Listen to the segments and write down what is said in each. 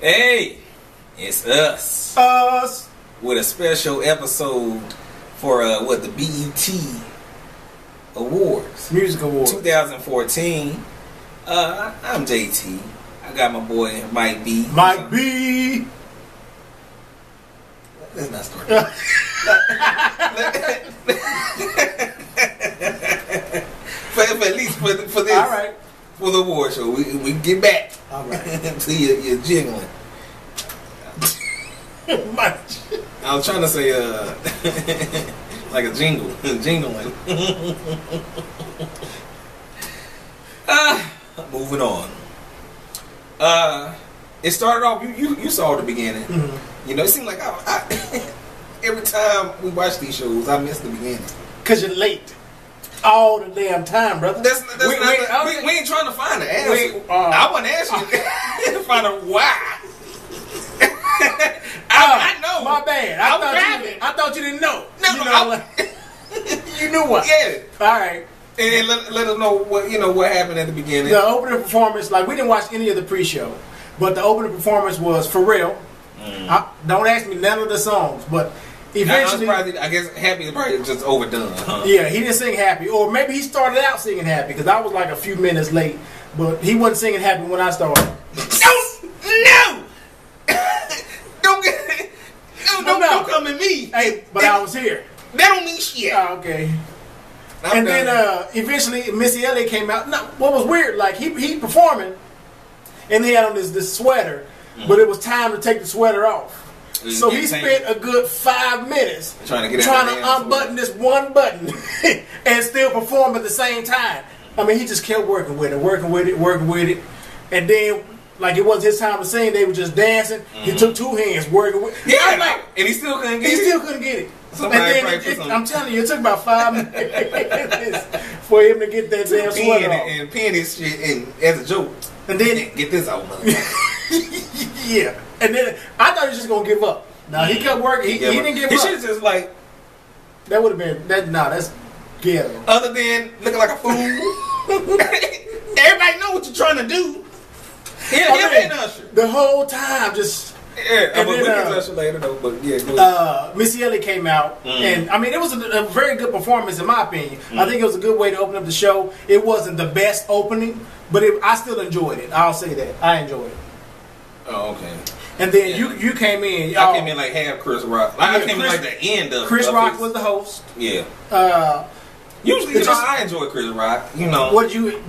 Hey, it's us. Us. With a special episode for the BET Awards. Music Awards. 2014. I'm JT. I got my boy Mike B. Mike B. Let's not start. for at least for this. All right. For the award show, we get back. All right. to your jingling. I was trying to say like a jingle, jingling. Moving on. It started off. You saw the beginning. Mm-hmm. You know, it seemed like I every time we watch these shows, I miss the beginning. Cause you're late. All the damn time, brother. We ain't trying to find the answer. I want to ask you to find out why. I know. My bad. I thought you didn't know. No, you knew what? Yeah. All right. And let us know what happened at the beginning. The opening performance, like we didn't watch any of the pre-show, but the opening performance was for real. Don't ask me none of the songs, but eventually, I guess Happy is probably just overdone. Huh? Yeah, he didn't sing Happy, or maybe he started out singing Happy because I was like a few minutes late, but he wasn't singing Happy when I started. No. Don't come at me. Hey, but I was here. That don't mean shit. Oh, okay. And then eventually Missy Elliott came out. Now, what was weird, like he performing, and he had on this sweater, but it was time to take the sweater off. So he spent a good 5 minutes trying to unbutton this one button and still perform at the same time. I mean, he just kept working with it. And then, like it was his time to sing, they were just dancing. He took two hands working with it. Yeah, and he still couldn't get it. And then I'm telling you, it took about 5 minutes for him to get that damn sweater off. And pin his shit in as a joke. And then get this out, man. Yeah. And then I thought he was just gonna give up. No, he kept working. He didn't give up. He should have just like. That would have been that. Nah, that's ghetto. Other than looking like a fool. Everybody know what you're trying to do. Him Usher. The whole time, just. Yeah, but we can Usher later though. But yeah, go ahead. Missy Elliott came out, and I mean, it was a very good performance in my opinion. I think it was a good way to open up the show. It wasn't the best opening, but I still enjoyed it. I'll say that I enjoyed it. Oh, okay. And then you came in. I came in like half Chris Rock. I came in like the end of Chris Rock was the host. Yeah. Usually, I enjoy Chris Rock. You know. What do you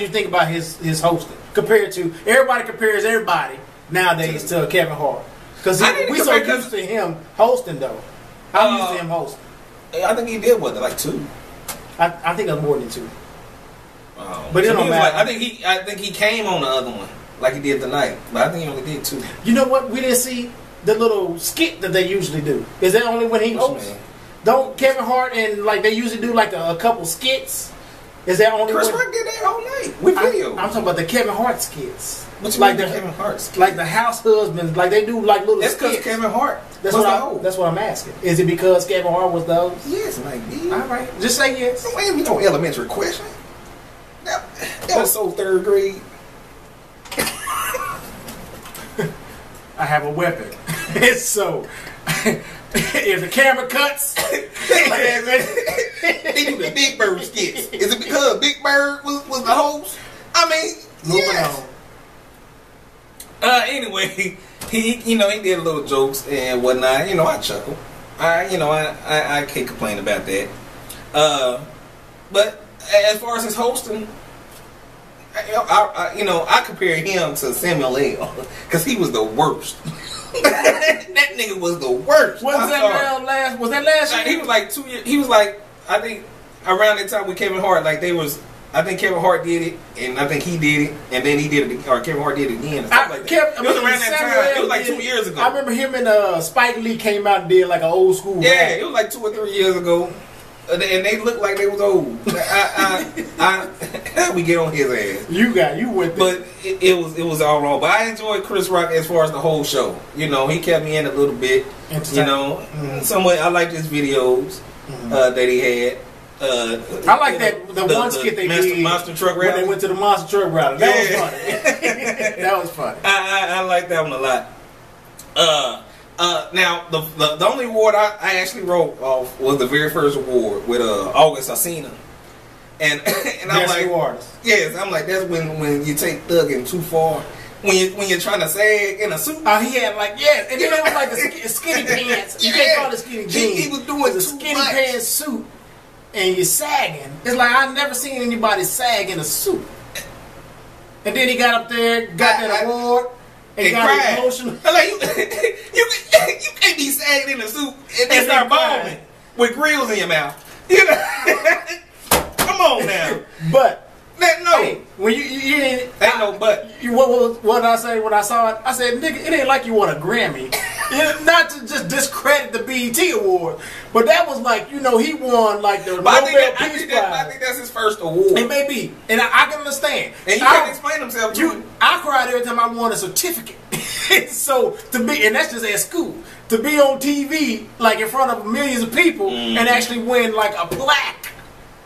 think about his hosting compared to everybody compares everybody nowadays to Kevin Hart? Because we so used to him hosting though. I'm used to him hosting. I think he did like 2. I think it was more than 2. But it don't matter. I think he came on the other one. Like he did tonight, but I think he only did 2. You know what? We didn't see the little skit that they usually do. Is that only when he hosts? Don't Kevin Hart and like they usually do like a couple skits? Is that only Chris Rock did that all night with video? I'm talking about the Kevin Hart skits. What's like the Kevin Hart skits? Like the house husbands, like they do like little skits. That's because Kevin Hart. That's what I'm asking. Is it because Kevin Hart was the host? Yes, it might be. All right, just say yes. Don't ask me no elementary question. That was so 3rd grade. I have a weapon. So if the camera cuts, they do the Big Bird skits. Is it because Big Bird was the host? I mean, moving on. Anyway, he did little jokes and whatnot. You know, I chuckle. I can't complain about that. But as far as his hosting, I compare him to Samuel L. because he was the worst. That nigga was the worst. Was that last year? He was like 2 years. He was like, I think around that time with Kevin Hart, like they was. I think Kevin Hart did it, and I think he did it, and then he did it, or Kevin Hart did it again. It was around that time. It was like 2 years ago. I remember him and Spike Lee came out and did like an old school. Yeah, rap. It was like 2 or 3 years ago, and they looked like they was old. We get on his ass. You went there. But it was all wrong. But I enjoyed Chris Rock as far as the whole show. You know, he kept me in a little bit. You know, somewhat I liked his videos that he had. I like the one skit they did. Monster Truck Rally. When they went to the Monster Truck Rally. That was funny. That was funny. I like that one a lot. Now the only award I actually wrote off was the very first award with August Alsina. And I'm like, yes, I'm like, that's when you take thugging too far. When you're trying to sag in a suit. Oh, he had like, yes, and then it was like the skinny pants. You can't call it skinny jeans. He was doing the skinny pants suit, and you're sagging. It's like I've never seen anybody sag in a suit. And then he got up there, got that award, and got emotional. Like you can't be sagging in a suit and then start bawling with grills in your mouth. You know. Come on now. But no, hey, when you ain't no but. What did I say when I saw it? I said, nigga, it ain't like you won a Grammy. Not to just discredit the BET award, but that was like, he won like the Nobel Peace Prize. I think that's his first award. It may be, and I can understand. And you can't explain himself. I cried every time I won a certificate. So to be, and that's just at school, to be on TV like in front of millions of people and actually win like a plaque.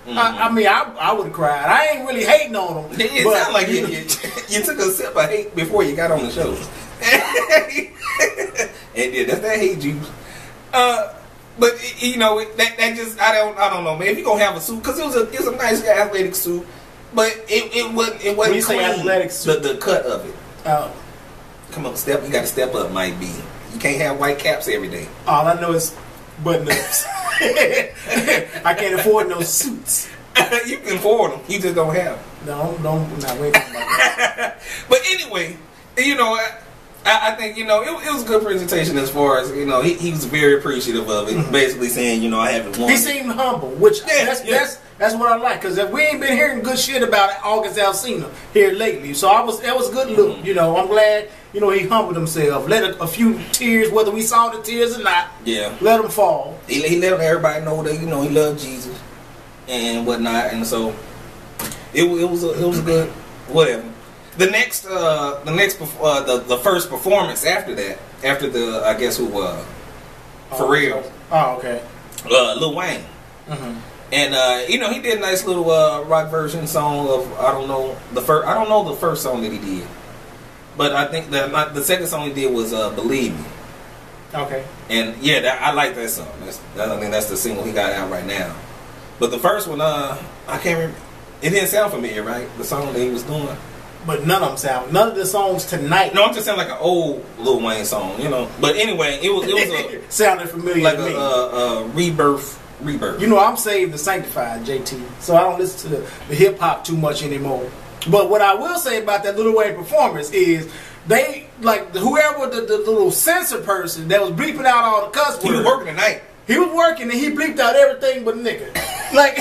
I mean, I would have cried. I ain't really hating on him. It sounded like you took a sip of hate before you got on the show. And that's that hate juice. But that just I don't know, man. If you gonna have a suit, because it was a nice athletic suit, but it wasn't when you clean. Say athletic suit, the cut of it. Oh, come on, you got to step up. Might be you can't have white caps every day. All I know is button ups. I can't afford no suits. You can afford them. You just don't have them. No, not waiting about that. But anyway, I think it was a good presentation as far as he was very appreciative of it. Basically saying I haven't won. He seemed humble, which that's what I like, because we ain't been hearing good shit about August Alsina here lately. So that was a good look. I'm glad he humbled himself, let a few tears, whether we saw the tears or not. Yeah, let them fall. He let everybody know that he loved Jesus and whatnot, and so it was a good whatever. The first performance after that, after the I guess who Pharrell. Oh, okay. Lil Wayne. And he did a nice little rock version song of I don't know the first song that he did, but I think the second song he did was Believe Me. Okay. And yeah, I like that song. I think that's the single he got out right now. But the first one, I can't remember. It didn't sound familiar, right? The song that he was doing. But none of them sound. None of the songs tonight. No, I'm just saying like an old Lil Wayne song, But anyway, it was a sounded familiar like to me. a rebirth. I'm saved and sanctified, JT. So I don't listen to the hip hop too much anymore. But what I will say about that Lil Wayne performance is they whoever the little censor person that was bleeping out all the cuss words. He was working tonight. He was working and he bleeped out everything but nigga. He's like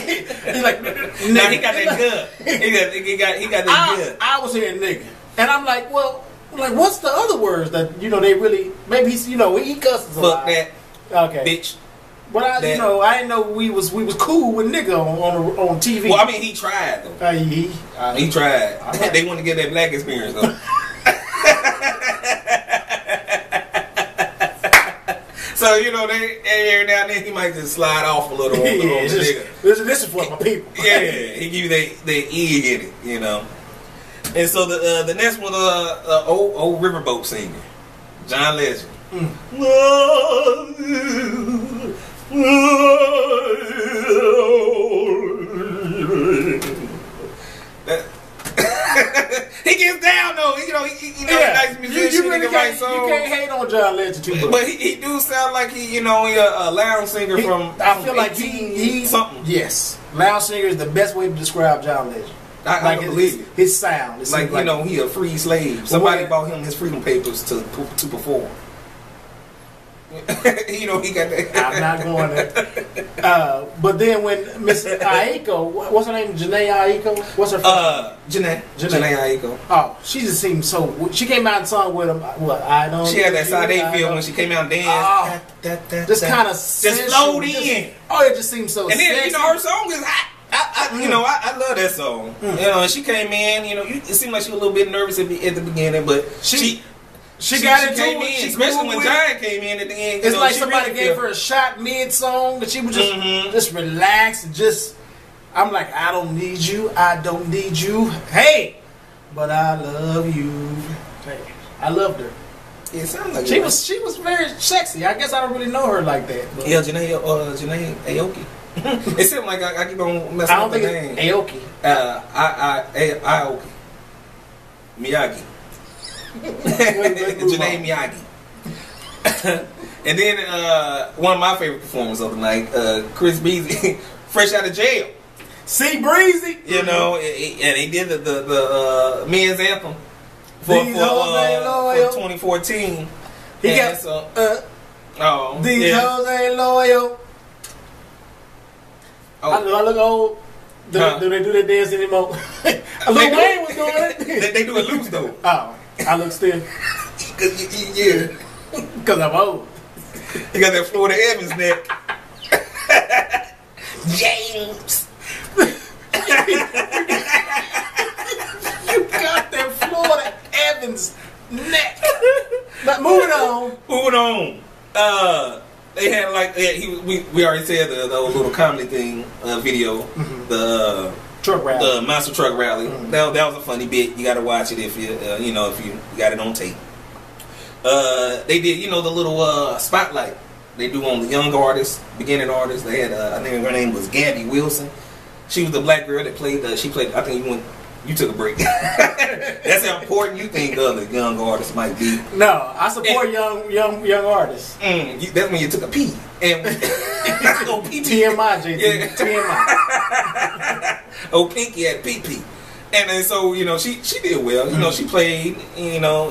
nigga. Now he got that good. He got that good. I was hearing nigga, and I'm like, well, what's the other words that they really maybe he cusses a lot. Fuck that. Okay. Bitch. But I didn't know we was cool with nigga on TV. Well, I mean, he tried though. He tried. They want to get that black experience though. So they every now and then he might just slide off a little on the nigga. This is for my people. Yeah, he give you that egg in it, And so the next one, old riverboat singer, John Legend. He gets down though, he nice musician. You really can't hate on John Legend too much. But he do sound like he a lounge singer from. I feel like he something. Yes, lounge singer is the best way to describe John Legend. I believe it. His sound. It's like he a free slave. Somebody bought him his freedom papers to perform. He got that. I'm not going there. But then when Miss Aiko, what's her name? Janae Aiko? What's her first name? Janae Aiko. Oh, she just seems so. She came out and sung with him. I don't. She had that Sade feel when she came out and danced. Just kind of just flowed in. It just seems so. And then sexy. her song is hot. I love that song. And she came in. It seemed like she was a little bit nervous at the beginning, but she got into it, especially when Giant came in at the end. It's like somebody gave her a shot mid-song, and she was just relaxed and just I'm like, I don't need you. I don't need you. Hey, but I love you. Hey, I loved her. Yeah, it sounds like she was very sexy. I guess I don't really know her like that. But. Yeah, Janae Aoki. It seemed like I keep on messing up the name. Aoki. Aoki. Miyagi. Janae Miyagi. And then one of my favorite performers of the night, Chris Beasley, fresh out of jail. See Breezy, you know, and he did the men's anthem for 2014. He got these hoes ain't loyal. I look old. Do they do that dance anymore? Lil Wayne was doing it. They do it loose though. Oh, I look still. Yeah, because I'm old. You got that Florida Evans neck. James. You got that Florida Evans neck. But moving on. They had like we already said the little comedy thing video, the truck rally, the monster truck rally. That was a funny bit. You got to watch it if you if you got it on tape. They did the little spotlight they do on the young artists, beginning artists. They had I think her name was Gabby Wilson. She was the black girl that played. She played. I think you took a break. That's how important you think other young artists might be. No, I support young artists. That's when you took a pee. And TMI, JT. Yeah. TMI. Oh, Pinky at PP. And so she did well. She played.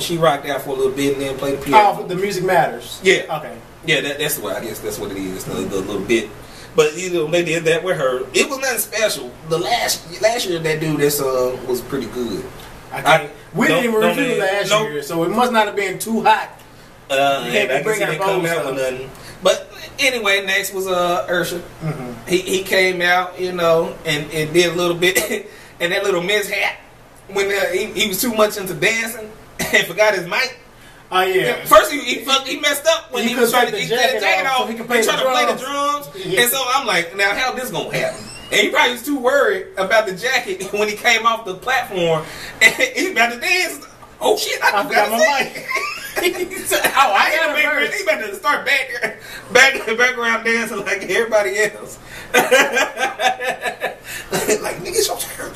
She rocked out for a little bit and then played the piano. Oh, the music matters. Yeah. Okay. Yeah, that's what I guess that's what it is. The little bit. But they did that with her. It was nothing special. The last year that dude was pretty good. We didn't even review last year, so it must not have been too hot. I guess he come out with nothing. But anyway, next was Usher. He came out, and did a little bit, and that little mishap when he was too much into dancing and forgot his mic. Oh yeah. First he messed up when he was trying to get that jacket off. So he tried to play the drums, and so I'm like, now how this gonna happen? And he probably was too worried about the jacket when he came off the platform, and he about to dance. Oh shit! I forgot my mic. He said, I got it. He about to start background dancing like everybody else. Like nigga, it's your turn.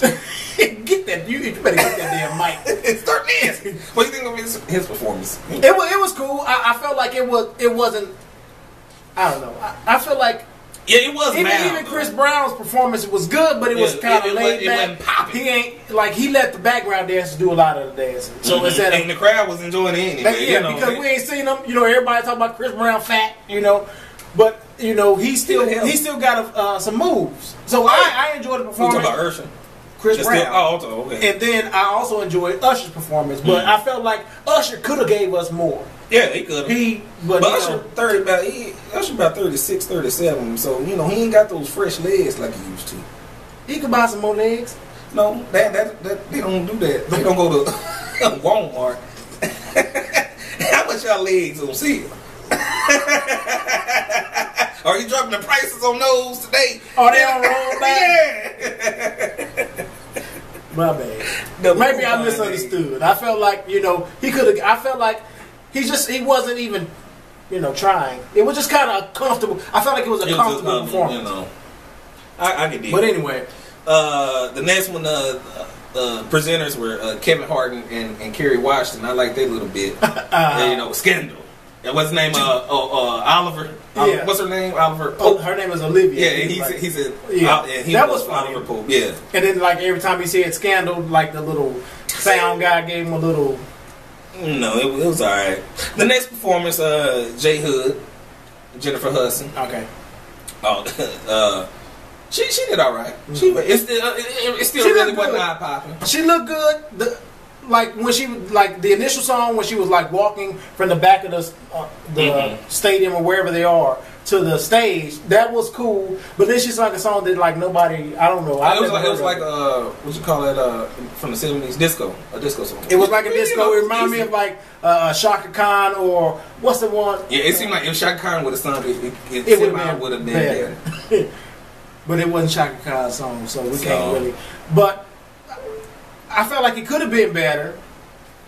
Get that! You better get that damn mic. Start dancing. What do you think of his performance? It was cool. I felt like it wasn't. I don't know. I feel like it was. Even Chris Brown's performance was good, but it was kind of laid back. He ain't like he let the background dancers do a lot of the dancing. So instead of, and the crowd was enjoying it anyway. Because we ain't seen them. Everybody talking about Chris Brown fat. But he still got some moves. So I enjoyed the performance. You talking about Usher? Chris Brown. Okay. And then I also enjoyed Usher's performance, but I felt like Usher could have gave us more. Yeah, he could have. But Usher about 36, 37, so he ain't got those fresh legs like he used to. He could buy some more legs. No, that they don't do that. They don't go to Walmart. How much y'all legs on sale? Are you dropping the prices on those today? Oh, they on roll back? Yeah. My bad. Maybe I misunderstood. I felt like, he could have. I felt like he wasn't even, trying. It was just kind of comfortable. I felt like it was a comfortable performance. I get it. But anyway. The next one, presenters were Kevin Hart and Kerry Washington. I like that little bit. Scandal. And what's his name? Oliver. Yeah. What's her name? Oliver Pope. Oh, her name is Olivia. Yeah, and he said, that was Oliver Pope. Yeah. And then, like, every time he said Scandal, like, the little sound guy gave him a little. No, it was all right. The next performance, J Hood, Jennifer Hudson. Okay. She did all right. It still really wasn't eye popping. She looked good. When she the initial song when she was like walking from the back of the stadium or wherever they are to the stage, that was cool. But then she sang a song that like nobody, I don't know. It was like what you call it from the 70s, a disco song. It was like a disco. It reminded me of like Shaka Khan or what's the one? Yeah, it seemed like if Shaka Khan would have sung it would have been better. But it wasn't Chaka Khan's song, so we can't really. But I felt like it could have been better.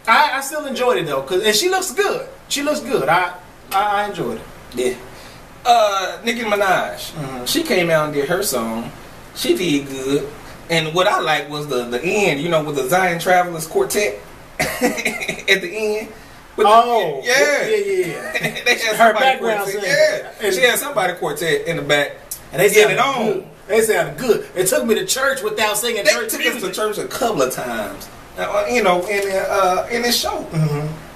I still enjoyed it though, and she looks good. She looks good. I enjoyed it. Yeah. Nicki Minaj, she came out and did her song. She did good. And what I liked was the end, with the Zion Travelers Quartet at the end. Yeah. They had her background quartet. Yeah. And she had somebody quartet in the back. And they sounded good. They sounded good. It took me to church without singing church music. They took us to church a couple of times, in this show.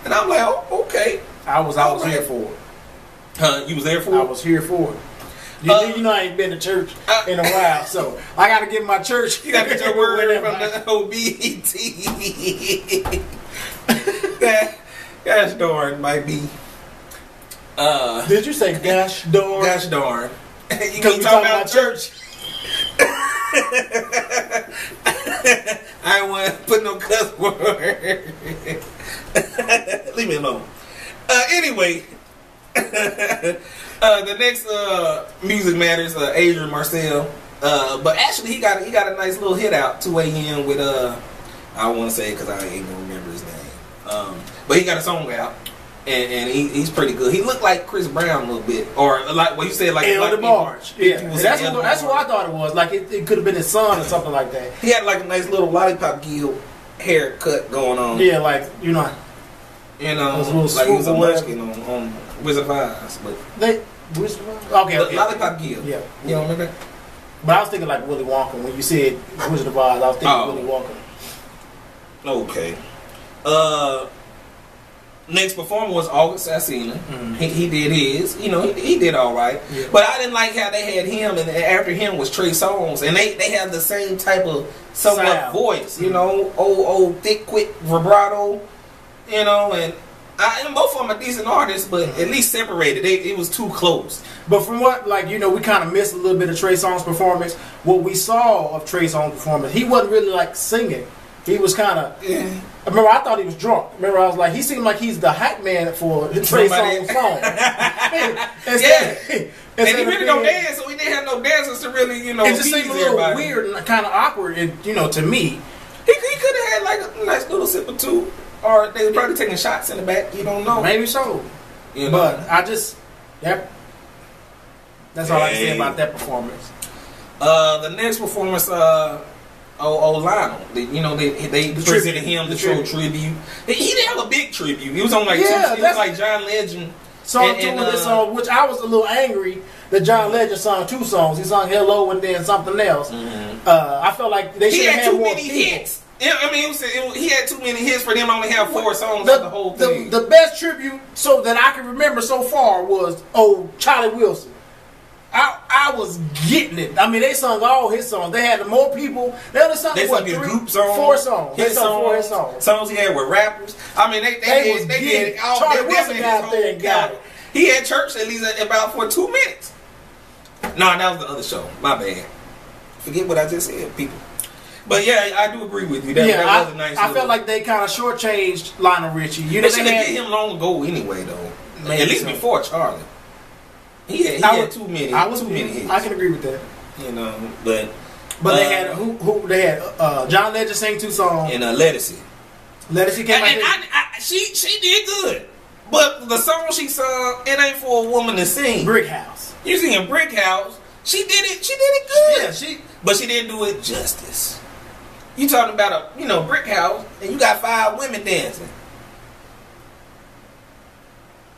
And I'm like, oh, okay. I was here for it. Huh? You was there for it? I was here for it. You know I ain't been to church in a while, so I got to get my church. You got to get your word from the OBT. Gosh darn might be. Did you say gosh darn? Gosh darn. Because we talking about church. I don't want to put no cuss word. Leave me alone. Anyway. The next Music Matters, Adrian Marcel. But actually, he got a nice little hit out 2 a.m. with I don't want to say it because I ain't gonna remember his name. But he got a song out, and he's pretty good. He looked like Chris Brown a little bit, or like what you said, like El DeBarge. Yeah, that's what I thought it was. Like it could have been his son or something like that. He had like a nice little lollipop gill haircut going on. Yeah, like like he was a munchkin on Wizard of Oz, but Wizard of Oz? Okay. Lollipop gill. Yeah. You don't remember that? But I was thinking like Willy Wonka when you said Wizard of Oz. I was thinking Willy Wonka. Okay. Next performer was August Alsina. He did his. He did all right. Yeah. But I didn't like how they had him, and after him was Trey Songz, and they have the same type of somewhat voice. Old thick, quick vibrato. And both of them are decent artists, but at least separated. It was too close. But from what, we kind of missed a little bit of Trey Songz' performance. What we saw of Trey Songz' performance, he wasn't really singing. He was kind of. Yeah. Remember, I thought he was drunk. Remember, I was like, he seemed like he's the hype man for Trey Songz' song. And he really don't dance, so he didn't have no dancers to really, It just seemed a little weird and kind of awkward, to me. He could have had a nice little sip or two. Or they were probably taking shots in the back. You don't know. Maybe so. But I just... That's all I can say about that performance. The next performance, Lionel. They presented him to show tribute. He didn't have a big tribute. He was on he was like John Legend. Song 2 of this song, which I was a little angry that John Legend sung 2 songs. He sung Hello and then something else. I felt like they should have had more people. Hits. Yeah, I mean, he had too many hits for them to only have 4 songs for the whole thing. The best tribute that I can remember so far was Charlie Wilson. I was getting it. I mean, they sung all his songs. They had more people. They only sung group songs, 4 songs. They sung 4 his songs. Songs he had with rappers. I mean, they did all. Charlie Wilson got out there and got it. He had church at least about for 2 minutes. No, that was the other show. My bad. Forget what I just said, people. But yeah, I do agree with you. That was a nice. I felt like they kind of shortchanged Lionel Richie. They should have get him long ago anyway, though. At least before Charlie. He had too many. Too many hits. I can agree with that. But they had who they had John Legend sang 2 songs and Ledisi. Ledisi came out. She did good, but the song she sung, it ain't for a woman to sing. Brick House. You singing Brick House? She did it good. Yeah, but she didn't do it justice. You talking about a Brick House, and you got 5 women dancing.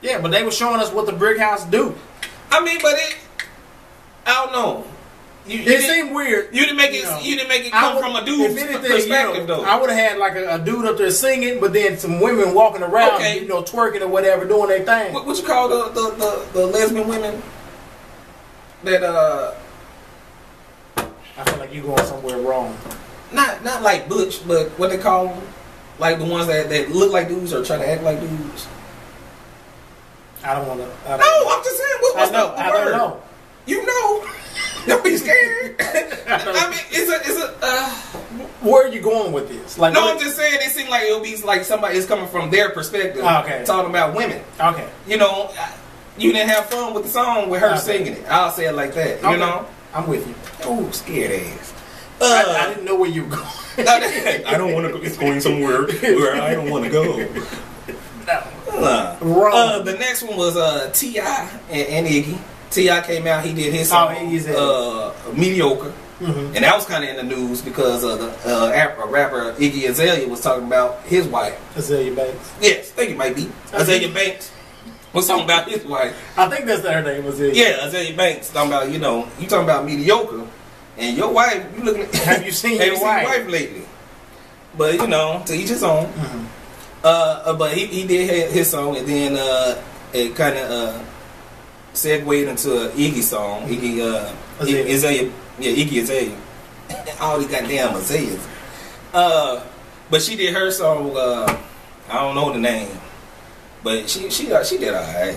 Yeah, but they were showing us what the Brick House do. I mean, but I don't know. It seemed weird. You didn't make it come from a dude's perspective, though. I would have had like a dude up there singing, but then some women walking around, twerking or whatever, doing their thing. What you call the lesbian women? That I feel like you going somewhere wrong. Not like butch, but what they call them, like the ones that look like dudes or try to act like dudes. I don't want to. No, I'm just saying. What's the word? I don't know. You know. Don't be scared. I mean, it's a. Where are you going with this? Like, no, I'm just saying. It seems like it'll be like somebody is coming from their perspective. Okay. Talking about women. Okay. You didn't have fun with the song with her singing it. I'll say it like that. You know. I'm with you. Oh, scared ass. I didn't know where you were going. I don't want to go. It's going somewhere where I don't want to go. Wrong. The next one was T.I. and Iggy. T.I. came out. He did his song, Mediocre. And that was kind of in the news because the rapper Iggy Azalea was talking about his wife. Azalea Banks. Yes, I think it might be. Azalea Banks was talking about his wife. I think that's her name, Azalea. Yeah, Azalea Banks. Talking about, you talking about mediocre. And your wife, you looking at... Have you seen your wife lately? But, to each his own. But he did his song, and then it kind of segued into an Iggy song. Iggy Azalea. Yeah, Iggy Azalea. All these goddamn Azaleas. But she did her song, I don't know the name. But she did alright.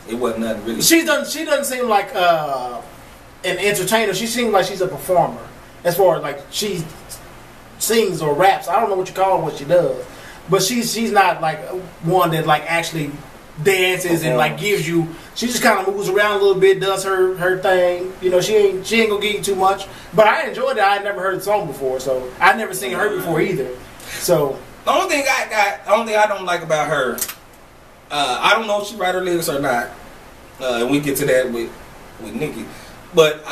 It wasn't nothing really. She doesn't seem like an entertainer. She seems like she's a performer. As far as like she sings or raps. I don't know what you call what she does. But she's not like one that like actually dances and like gives you. She just kind of moves around a little bit, does her thing. She ain't gonna give you too much. But I enjoyed it. I had never heard the song before, so I'd never seen her before either. So the only thing I don't like about her, I don't know if she write her lyrics or not. And we get to that with Nicki. But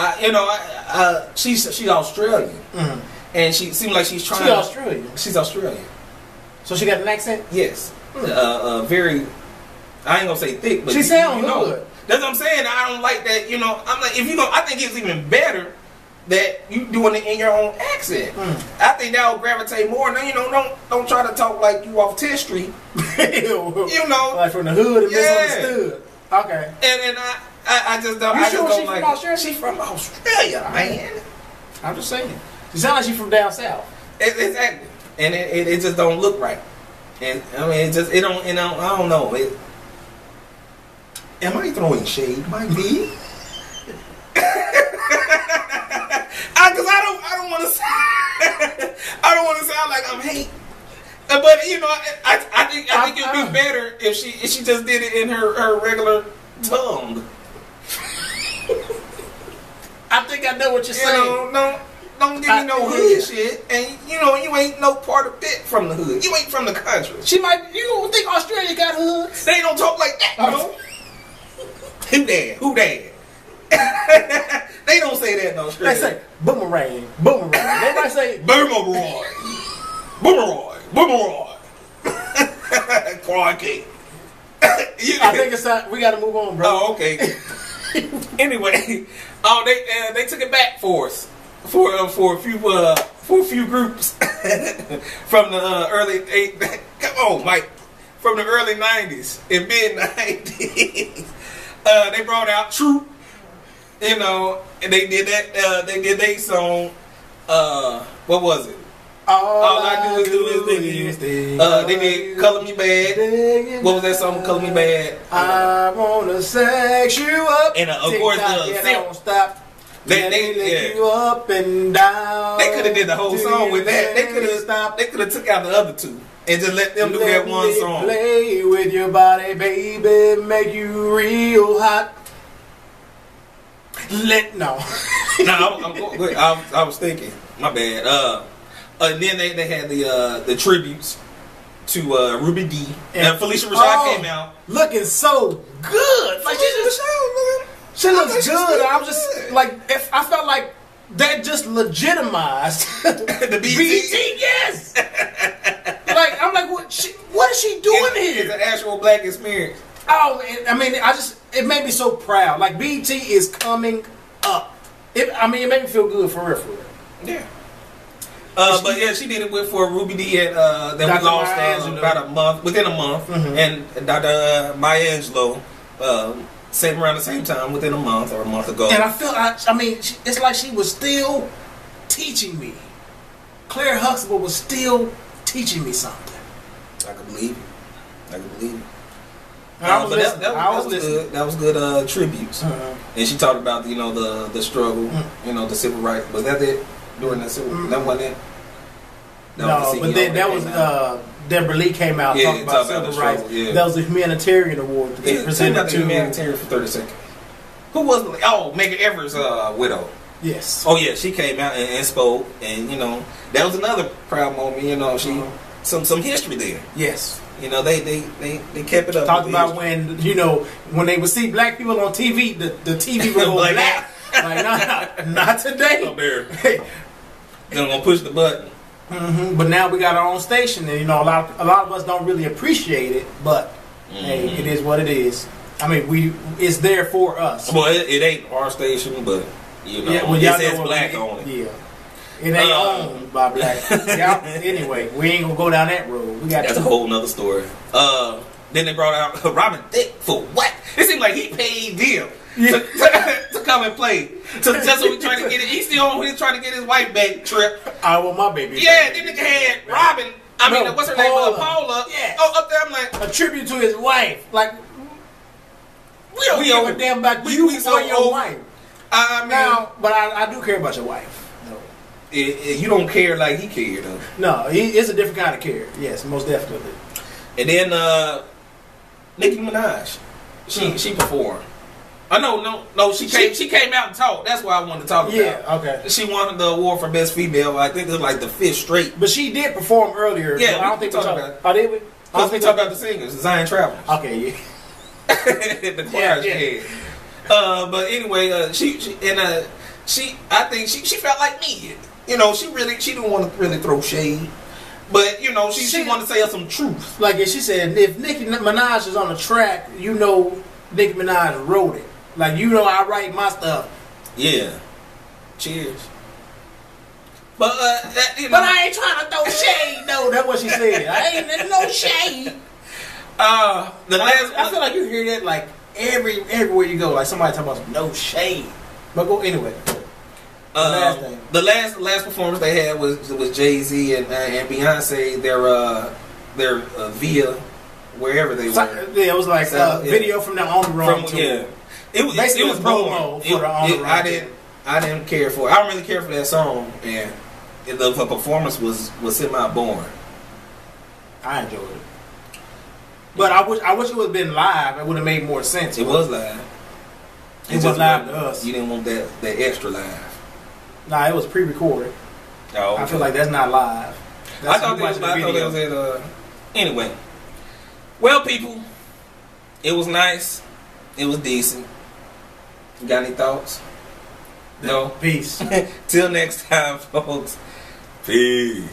she's Australian, and she seems like she's trying. She's Australian. She's Australian. So she got an accent. Yes. Very. I ain't gonna say thick, but she sounds good. That's what I'm saying. I don't like that. I'm like, if I think it's even better that you doing it in your own accent. I think that will gravitate more. Now, don't try to talk like you off 10th Street. Like from the hood and misunderstood. Okay. And I just don't. You sure she's from Australia? She's from Australia, man. I'm just saying. She sounds like she's from down south. Exactly. And it just don't look right. And I mean, it don't. I don't know. Am I throwing shade? Might be. Because I don't want to. I don't want to sound like I'm hating. But I think it'd be better if she just did it in her regular tongue. I think I know what you're saying. Don't give me no hood shit, and you ain't no part of it from the hood. You ain't from the country. You don't think Australia got hoods? They don't talk like that, Who that? They don't say that in Australia. They say boomerang. They might say boomerang. Crikey. I think it's time. We got to move on, bro. Oh, okay. Anyway, they took it back for us for a few groups from the early from the early 90s and mid 90s. They brought out True, and they did that. They did their song. What was it? All I do is dig. They did Color Me Bad. What was that song? Color Me Bad. I wanna sex you up. And of course, don't stop. They lick you up and down. They could have did the whole song with that. They could have took out the other two and just let them do that one song. Play with your body, baby, make you real hot. I was thinking. My bad. And then they had the tributes to Ruby D and Felicia Rashad came out looking so good. Like she looks good. I was just like, I felt like that just legitimized the BET. Yes. Like I'm like, what is she doing here? It's an actual black experience. Oh, I mean, it made me so proud. Like BET is coming up. It made me feel good for real. Yeah. But yeah, she did it for Ruby D and that we lost within a month, and Dr. Maya Angelou, same around the same time, within a month or a month ago. And I mean, it's like she was still teaching me. Claire Huxtable was still teaching me something. I could believe it. That was good tributes, and she talked about the struggle, the civil rights. Was that it? During the civil, that wasn't it. No, but then that was Deborah Lee came out talking about civil rights. Yeah. That was a humanitarian award that they presented to humanitarian for 30 seconds. Who was Medgar Evers' widow? Yes. Oh yeah, she came out and spoke, and you know that was another proud moment. You know, she some history there. Yes. You know they kept it up. Talked about when when they would see black people on TV, the TV would go black. Like not today. Up there. They're gonna push the button. But now we got our own station, and a lot of us don't really appreciate it. But hey, it is what it is. I mean, it's there for us. Well, it ain't our station, but it says black on it. Yeah, it ain't owned by black. Anyway, we ain't gonna go down that road. That's a whole nother story. Then they brought out Robin Thicke for what? It seemed like he paid them to come and play. Just so we trying to get it. He's the only one who's trying to get his wife back trip. I want my baby. Yeah, then nigga had Robin. What's her name? Paula. Yeah. Oh, up there, I'm like a tribute to his wife. Like we don't give a damn about you or your wife. But I do care about your wife. No, you don't care like he cared though. No, it's a different kind of care. Yes, most definitely. And then Nicki Minaj, she performed. No. She came out and talked. That's what I wanted to talk about. Yeah, okay. She won the award for best female. I think it was like the 5th straight. But she did perform earlier. Yeah, I don't think we talked about it. Oh, did we? Because we talked about the singers, Zion Travelers. Okay, yeah. The choir she had. But anyway, I think she felt like me. She didn't want to really throw shade. But she wanted to say some truth. Like she said, if Nicki Minaj is on the track, Nicki Minaj wrote it. Like I write my stuff. Yeah. Cheers. But but I ain't trying to throw shade though. That's what she said. I ain't no shade. I feel like you hear that like everywhere you go. Like somebody talking about no shade. But go anyway. The last performance they had was Jay-Z and Beyonce. They're via wherever they were. Yeah, it was like video from the On the Run tour. Yeah, it was promo for the On the Run. I didn't care for it. I don't really care for that song, and the performance was semi-boring. I enjoyed it, but I wish it would have been live. It would have made more sense. It was live. It was live to us. You didn't want that extra live. Nah, it was pre-recorded. Oh, okay. I feel like that's not live. I thought it was at anyway. Well, people, it was nice. It was decent. You got any thoughts? No? Peace. Till next time, folks. Peace.